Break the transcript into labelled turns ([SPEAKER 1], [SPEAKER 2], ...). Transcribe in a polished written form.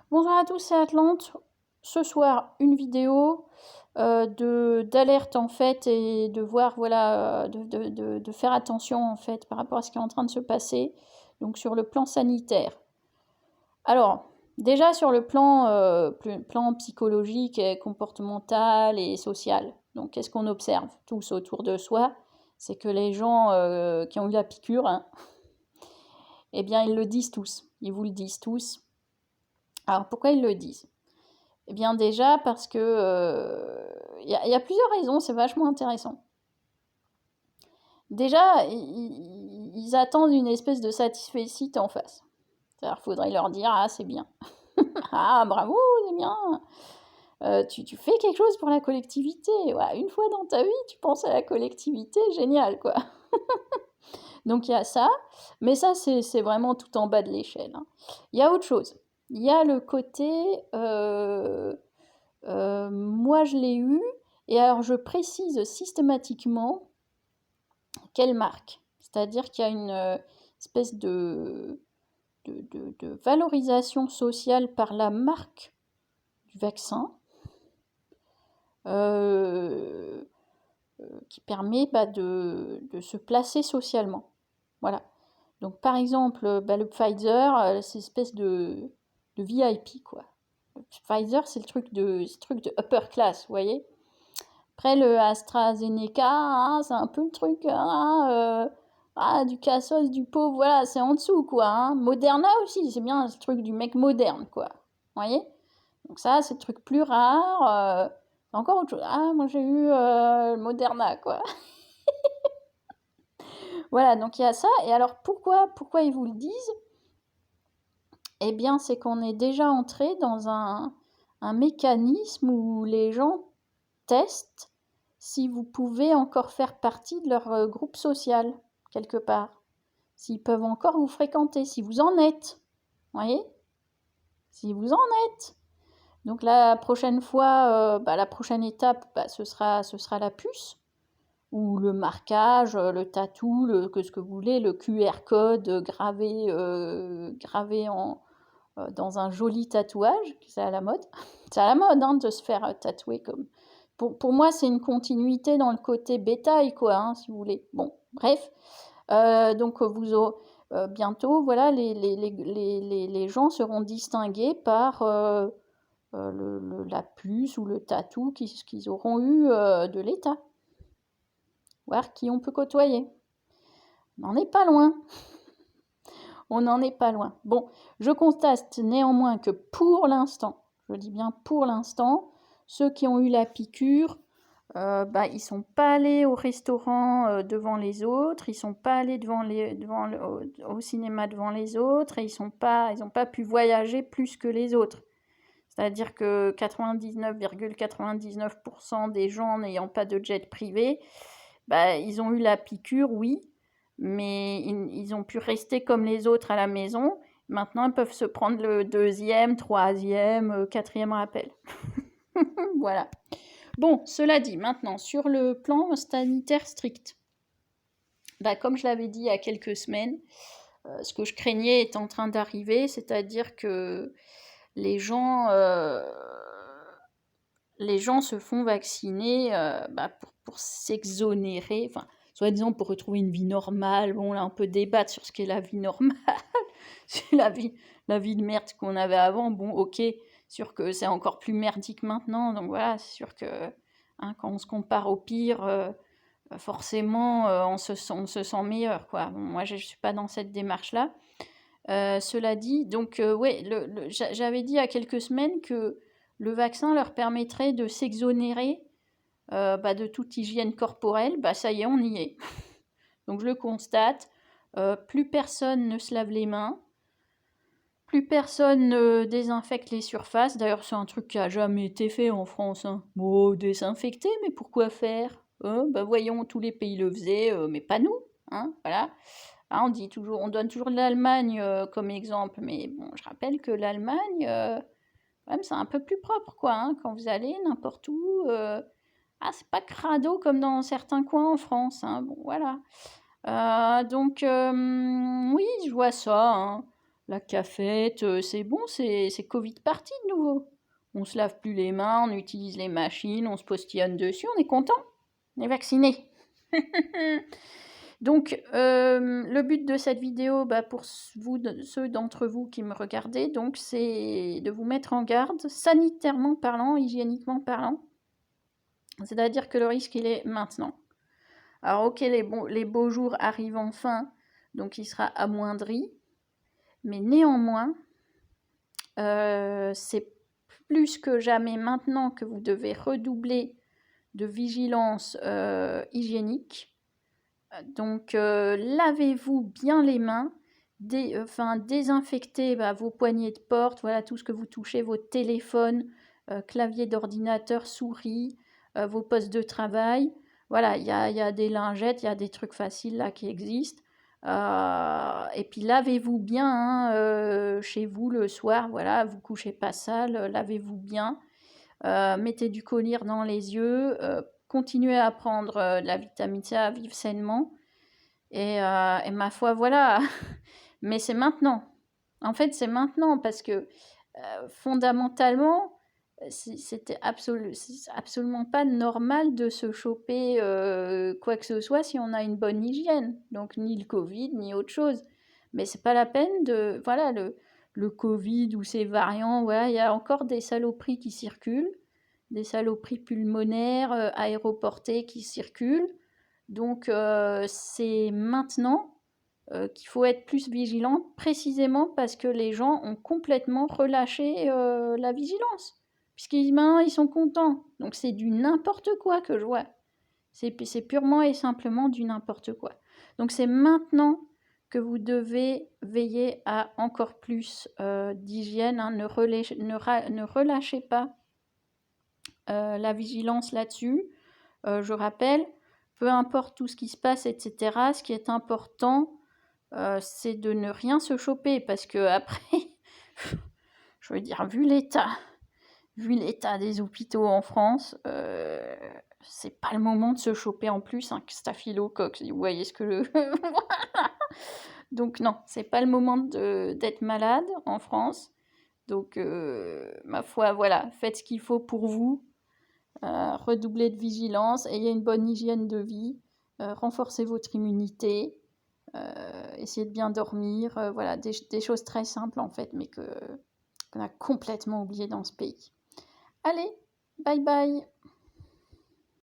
[SPEAKER 1] Bonjour à tous, c'est Atlante. Ce soir, une vidéo d'alerte en fait et de voir, voilà, de faire attention en fait par rapport à ce qui est en train de se passer, donc sur le plan sanitaire. Alors, déjà sur le plan psychologique, et comportemental et social. Donc, qu'est-ce qu'on observe tous autour de soi? C'est que les gens qui ont eu la piqûre, hein, eh bien, ils le disent tous. Ils vous le disent tous. Alors, pourquoi ils le disent? Eh bien déjà parce que y a plusieurs raisons, c'est vachement intéressant. Déjà, ils attendent une espèce de satisfecit en face. C'est-à-dire, faudrait leur dire ah c'est bien, ah bravo c'est bien, tu fais quelque chose pour la collectivité, ouais, une fois dans ta vie tu penses à la collectivité, génial quoi. Donc il y a ça, mais ça c'est vraiment tout en bas de l'échelle. Hein. Il y a autre chose. Il y a le côté moi, je l'ai eu, et alors je précise systématiquement quelle marque. C'est-à-dire qu'il y a une espèce de valorisation sociale par la marque du vaccin euh, qui permet de se placer socialement. Voilà. Donc, par exemple, le Pfizer, c'est une espèce de VIP, quoi. Le Pfizer, c'est le truc de upper class, vous voyez. Après, le AstraZeneca, hein, c'est un peu le truc du cassos, du pauvre, voilà, c'est en dessous, quoi. Hein. Moderna aussi, c'est bien le truc du mec moderne, quoi. Vous voyez? Donc ça, c'est le truc plus rare. Encore autre chose. Ah, moi j'ai eu Moderna, quoi. Voilà, donc il y a ça. Et alors, pourquoi ils vous le disent? Eh bien, c'est qu'on est déjà entré dans un mécanisme où les gens testent si vous pouvez encore faire partie de leur groupe social, quelque part. S'ils peuvent encore vous fréquenter, si vous en êtes. Vous voyez? Si vous en êtes. Donc la prochaine fois, la prochaine étape, ce sera la puce, ou le marquage, le tatou, ce que vous voulez, le QR code gravé dans un joli tatouage, c'est à la mode. C'est à la mode hein, de se faire tatouer comme. Pour moi, c'est une continuité dans le côté bétail, quoi, hein, si vous voulez. Bon, bref. Donc, bientôt, voilà, les gens seront distingués par la puce ou le tatou qu'ils auront eu de l'État. Voir qui on peut côtoyer. On n'en est pas loin. On n'en est pas loin. Bon, je constate néanmoins que pour l'instant, je dis bien pour l'instant, ceux qui ont eu la piqûre, ils ne sont pas allés au restaurant devant les autres, ils ne sont pas allés au cinéma devant les autres, et ils n'ont pas pu voyager plus que les autres. C'est-à-dire que 99,99% des gens n'ayant pas de jet privé, ils ont eu la piqûre, oui, mais ils ont pu rester comme les autres à la maison. Maintenant, ils peuvent se prendre le deuxième, troisième, quatrième rappel. Voilà. Bon, cela dit, maintenant, sur le plan sanitaire strict, comme je l'avais dit il y a quelques semaines, ce que je craignais est en train d'arriver, c'est-à-dire que les gens se font vacciner pour s'exonérer, enfin, soi-disant pour retrouver une vie normale. Bon, là, on peut débattre sur ce qu'est la vie normale. C'est la vie de merde qu'on avait avant. Bon, ok, sûr que c'est encore plus merdique maintenant. Donc voilà, c'est sûr que hein, quand on se compare au pire, forcément, on se sent meilleur, quoi. Bon, moi, je ne suis pas dans cette démarche-là. Cela dit, donc, ouais, j'avais dit il y a quelques semaines que le vaccin leur permettrait de s'exonérer de toute hygiène corporelle. Ça y est, on y est. Donc je le constate, plus personne ne se lave les mains, plus personne ne désinfecte les surfaces. D'ailleurs, c'est un truc qui n'a jamais été fait en France. Hein. Bon, désinfecter, mais pourquoi faire voyons, tous les pays le faisaient, mais pas nous. Hein, voilà. Là, on donne toujours l'Allemagne comme exemple, mais bon, je rappelle que l'Allemagne, quand même, c'est un peu plus propre, quoi. Hein, quand vous allez n'importe où, c'est pas crado comme dans certains coins en France. Hein, bon, voilà. Donc, oui, je vois ça. Hein. la cafette, c'est bon, c'est Covid parti de nouveau. On se lave plus les mains, on utilise les machines, on se postillonne dessus, on est content, on est vacciné. Donc, le but de cette vidéo, pour vous, ceux d'entre vous qui me regardez, donc c'est de vous mettre en garde, sanitairement parlant, hygiéniquement parlant. C'est-à-dire que le risque, il est maintenant. Alors, ok, les beaux jours arrivent enfin, donc il sera amoindri. Mais néanmoins, c'est plus que jamais maintenant que vous devez redoubler de vigilance hygiénique. Donc, lavez-vous bien les mains, désinfectez vos poignées de porte, voilà tout ce que vous touchez, vos téléphones, clavier d'ordinateur, souris, vos postes de travail. Voilà, il y a des lingettes, il y a des trucs faciles là qui existent. Et puis lavez-vous bien chez vous le soir, voilà, vous couchez pas sale, lavez-vous bien. Mettez du collyre dans les yeux, continuez à prendre de la vitamine C, à vivre sainement. Et ma foi, voilà. Mais c'est maintenant. En fait, c'est maintenant parce que fondamentalement, c'est absolument pas normal de se choper quoi que ce soit si on a une bonne hygiène. Donc ni le Covid, ni autre chose. Mais c'est pas la peine de... Voilà, le Covid ou ces variants, voilà, il y a encore des saloperies qui circulent, des saloperies pulmonaires, aéroportées qui circulent. Donc c'est maintenant qu'il faut être plus vigilant, précisément parce que les gens ont complètement relâché la vigilance. Puisqu'ils sont contents. Donc c'est du n'importe quoi que je vois. C'est purement et simplement du n'importe quoi. Donc c'est maintenant que vous devez veiller à encore plus d'hygiène. Hein. Ne relâchez pas la vigilance là-dessus. Je rappelle, peu importe tout ce qui se passe, etc., ce qui est important, c'est de ne rien se choper, parce que après, je veux dire, vu l'état des hôpitaux en France, c'est pas le moment de se choper en plus un staphylocoque. Vous voyez ce que le... Donc non, c'est pas le moment d'être malade en France. Donc, ma foi, voilà, faites ce qu'il faut pour vous. Redoublez de vigilance, ayez une bonne hygiène de vie, renforcez votre immunité, essayez de bien dormir, voilà, des choses très simples en fait, mais qu'on a complètement oublié dans ce pays. Allez, bye bye!